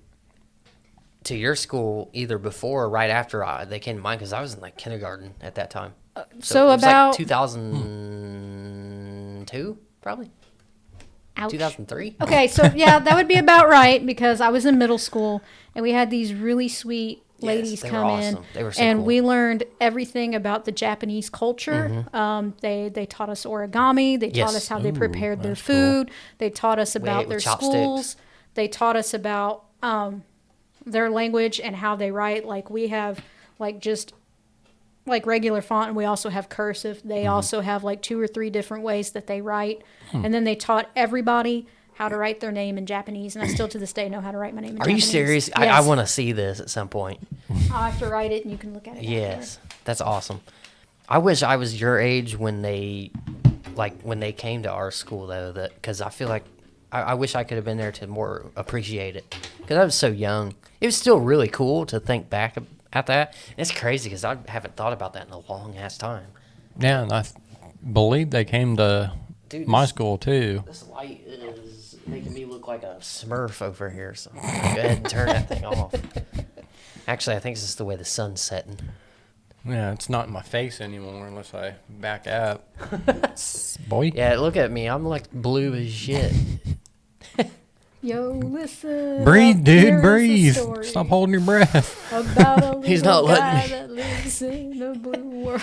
to your school either before or right after they came to mine because I was in like kindergarten at that time. So it was about- like 2002, probably Ouch. 2003. Okay, so yeah, that would be about right because I was in middle school and we had these really sweet ladies they were come in, awesome. They were so and cool. we learned everything about the Japanese culture. They taught us origami. They taught Yes. us how they Ooh, prepared their that's cool. food. They taught us ate about with their chopsticks. schools. They taught us about their language and how they write. Like we have like just like regular font, and we also have cursive. They also have like 2 or 3 different ways that they write. And then they taught everybody how to write their name in Japanese, and I still to this day know how to write my name in Are Japanese. you serious? I Yes. want to see this at some point. I'll have to write it, and you can look at it. Yes, that's awesome. I wish I was your age when they came to our school though. That because I feel like I wish I could have been there to more appreciate it because I was so young. It was still really cool to think back at that. It's crazy because I haven't thought about that in a long ass time. yeah, and I believe they came to Dude, my this- school too. This light is making me look like a Smurf over here. So go ahead and turn that thing off. Actually, I think it's just the way the sun's setting. Yeah, it's not in my face anymore unless I back up. Boy. Yeah, look at me. I'm like blue as shit. Yo, listen. Breathe, up, dude, here's a breathe. story Stop holding your breath. About a He's little not letting guy me. that lives in the blue world.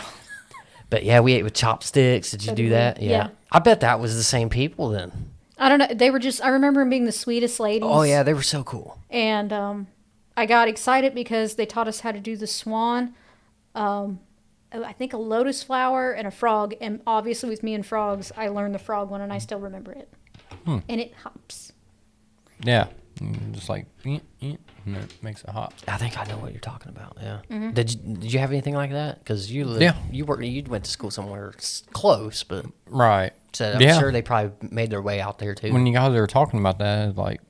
But yeah, we ate with chopsticks. Did you So do did we. that? Yeah. I bet that was the same people then. I don't know. They were just. I remember them being the sweetest ladies. Oh yeah, they were so cool. And I got excited because they taught us how to do the swan. I think a lotus flower and a frog. And obviously, with me and frogs, I learned the frog one, and I still remember it. And it hops. Yeah. Just like, and it makes it hot. I think I know what you're talking about. Yeah. Mm-hmm. Did you have anything like that? Because you Yeah. you went to school somewhere close, but Right. so I'm Yeah. sure they probably made their way out there too. When you guys were talking about that, it like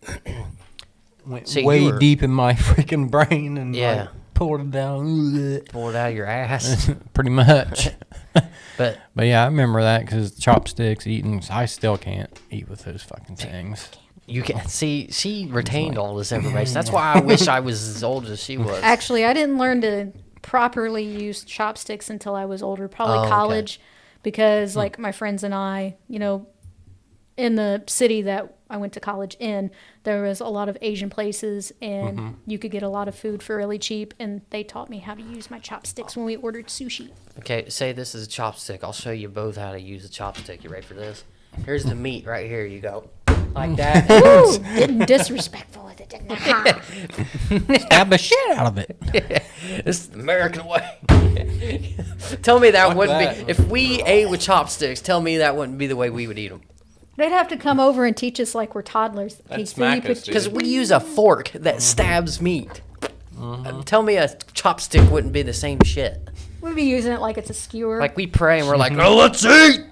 went So you way were- deep in my freaking brain and Yeah. like pulled it down. Pull it out of your ass. Pretty much. But But yeah, I remember that because chopsticks, eating, I still can't eat with those fucking things. you can see she retained all this information. That's why I wish I was as old as she was. Actually, I didn't learn to properly use chopsticks until I was older, probably Oh, okay. college, because like my friends and I, you know, in the city that I went to college in, there was a lot of Asian places, and you could get a lot of food for really cheap, and they taught me how to use my chopsticks when we ordered sushi. Okay, say this is a chopstick. I'll show you both how to use a chopstick. You ready for this? Here's the meat right here. You go like that. Ooh, getting disrespectful with it. Stab the shit out of it. This is the American way. Tell me that Fuck wouldn't that. be. If we ate with chopsticks, tell me that wouldn't be the way we would eat them. They'd have to come over and teach us like we're toddlers. That'd smack us, dude. Because we use a fork that stabs meat. Tell me a chopstick wouldn't be the same shit. We'd be using it like it's a skewer. Like we pray and we're like, oh, let's eat.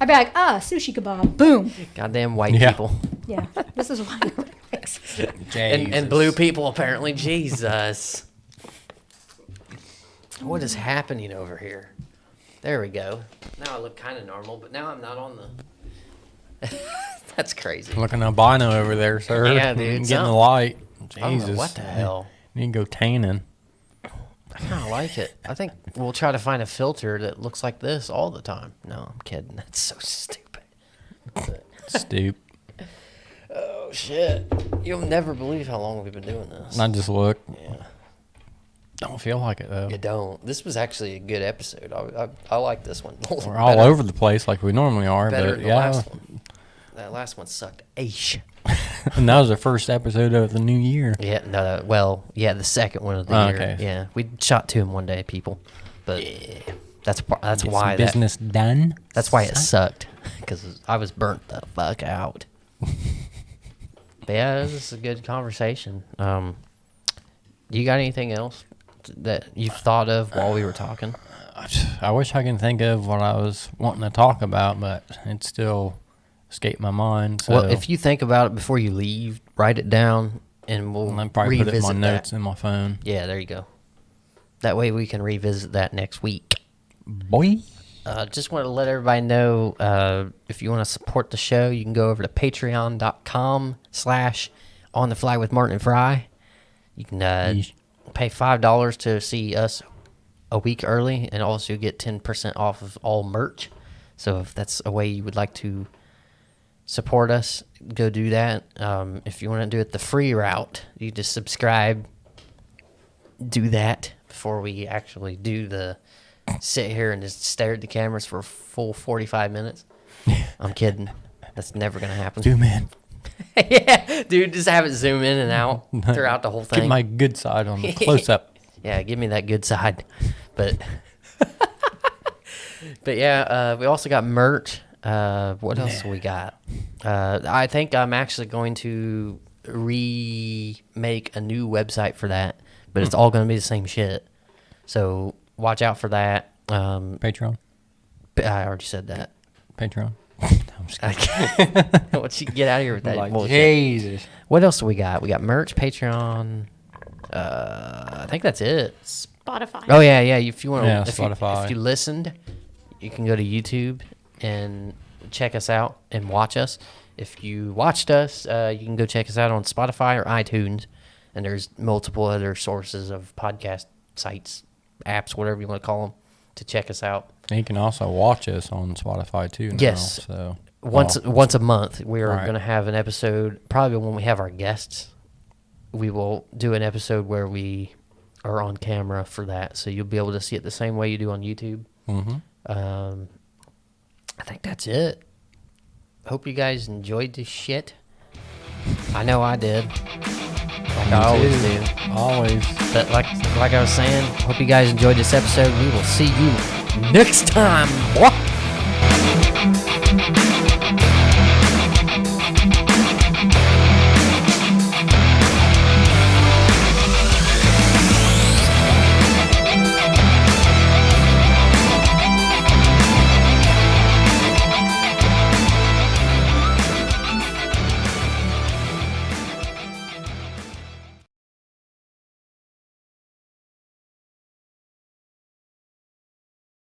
I'd be like, sushi kebab. Boom. Goddamn white Yeah. people. Yeah. This is why nobody likes it. And Jesus. blue people, apparently. Jesus. What is happening over here? There we go. Now I look kind of normal, but now I'm not on the... That's crazy. Looking albino over there, sir. Yeah, dude, Getting the something. light. I don't know Jesus. what the hell. You can go tanning. I kind of like it. I think we'll try to find a filter that looks like this all the time. No, I'm kidding. That's so stupid. Stoop. Oh, shit. You'll never believe how long we've been doing this. I just look. Yeah. Don't feel like it though. You don't. This was actually a good episode. I like this one. We're all over the place like we normally are, Better but than the yeah. last one. That last one sucked. Aish. And that was the first episode of the new year. Yeah, no, well, yeah, the second one of the Oh, year. okay. Yeah, we shot two in one day, people. But that's Get why some that, business done. that's why it sucked, because I was burnt the fuck out. But yeah, this is a good conversation. You got anything else that you've thought of while we were talking? I wish I can think of what I was wanting to talk about, but it still escaped my mind. So Well, if you think about it before you leave, write it down, and we'll I'll probably put it in revisit my that. notes in my phone. Yeah, there you go. That way we can revisit that next week. Boy. Just want to let everybody know, if you want to support the show, you can go over to patreon.com/ontheflywithmartin and Fry. You can pay $5 to see us a week early, and also get 10% off of all merch. So if that's a way you would like to support us, go do that. If you want to do it the free route, you just subscribe, do that before we actually do the sit here and just stare at the cameras for a full 45 minutes. I'm kidding. That's never going to happen. Zoom in. Yeah, dude, just have it zoom in and out throughout the whole thing. Get my good side on the close up. Yeah, give me that good side. But but yeah, we also got merch. What else we got? I think I'm actually going to remake a new website for that, but it's all going to be the same shit. So watch out for that. Patreon. I already said that. Patreon. I'm just kidding. Once you get out of here with that Like, bullshit. Jesus. What else do we got? We got merch, Patreon. I think that's it. Spotify. Oh yeah. If you want to, Yeah, if Spotify. if you listened, you can go to YouTube and check us out and watch us. If you watched us, you can go check us out on Spotify or iTunes, and there's multiple other sources of podcast sites, apps, whatever you want to call them, to check us out. And you can also watch us on Spotify too. Now, Yes. So Once a month, we are Right. going to have an episode. Probably when we have our guests, we will do an episode where we are on camera for that, so you'll be able to see it the same way you do on YouTube. Mm-hmm. I think that's it. Hope you guys enjoyed this shit. I know I did. Like I always do. Always. But like I was saying, hope you guys enjoyed this episode. We will see you next time. Boy.